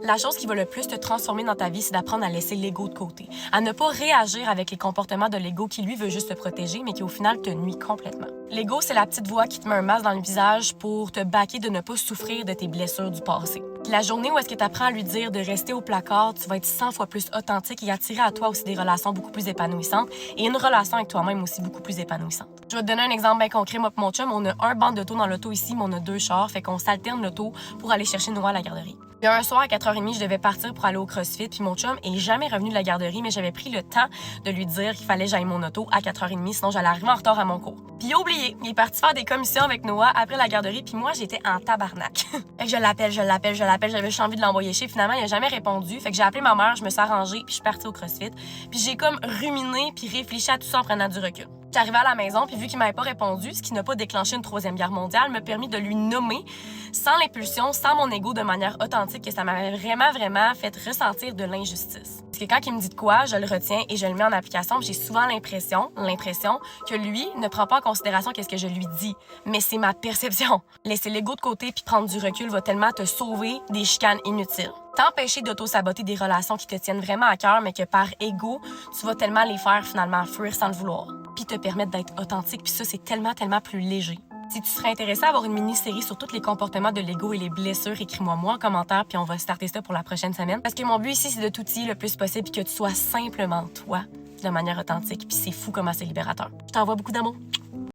La chose qui va le plus te transformer dans ta vie, c'est d'apprendre à laisser l'ego de côté, à ne pas réagir avec les comportements de l'ego qui, lui, veut juste te protéger, mais qui, au final, te nuit complètement. L'ego, c'est la petite voix qui te met un masque dans le visage pour te baquer de ne pas souffrir de tes blessures du passé. La journée où est-ce que tu apprends à lui dire de rester au placard, tu vas être 100 fois plus authentique et attirer à toi aussi des relations beaucoup plus épanouissantes et une relation avec toi-même aussi beaucoup plus épanouissante. Je vais te donner un exemple bien concret. Moi et mon chum, on a un banc d'auto dans l'auto ici, mais on a 2 chars, fait qu'on s'alterne l'auto pour aller chercher Noah à la garderie. Il y a un soir à 4h30, je devais partir pour aller au CrossFit, puis mon chum est jamais revenu de la garderie, mais j'avais pris le temps de lui dire qu'il fallait que j'aille mon auto à 4h30, sinon j'allais arriver en retard à mon cours. Puis il a oublié, il est parti faire des commissions avec Noah après la garderie, puis moi j'étais en tabarnak. Fait que je l'appelle, j'avais juste envie de l'envoyer chier. Finalement, il a jamais répondu, fait que j'ai appelé ma mère, je me suis arrangée, puis je suis partie au CrossFit. Puis j'ai comme ruminé, puis réfléchi à tout ça en prenant du recul. J'arrivais à la maison, puis vu qu'il m'avait pas répondu, ce qui n'a pas déclenché une 3e guerre mondiale, m'a permis de lui nommer sans l'impulsion, sans mon ego, de manière authentique, que ça m'avait vraiment fait ressentir de l'injustice. Parce que quand il me dit de quoi, je le retiens et je le mets en application, j'ai souvent l'impression que lui ne prend pas en considération qu'est-ce que je lui dis, mais c'est ma perception. Laisser l'ego de côté puis prendre du recul va tellement te sauver des chicanes inutiles. T'empêcher d'auto-saboter des relations qui te tiennent vraiment à cœur, mais que par ego, tu vas tellement les faire finalement fuir sans le vouloir. Puis te permettre d'être authentique, puis ça, c'est tellement plus léger. Si tu serais intéressé à avoir une mini-série sur tous les comportements de l'ego et les blessures, écris-moi en commentaire, puis on va starter ça pour la prochaine semaine. Parce que mon but ici, c'est de t'outiller le plus possible, puis que tu sois simplement toi, de manière authentique. Puis c'est fou comment c'est libérateur. Je t'envoie beaucoup d'amour.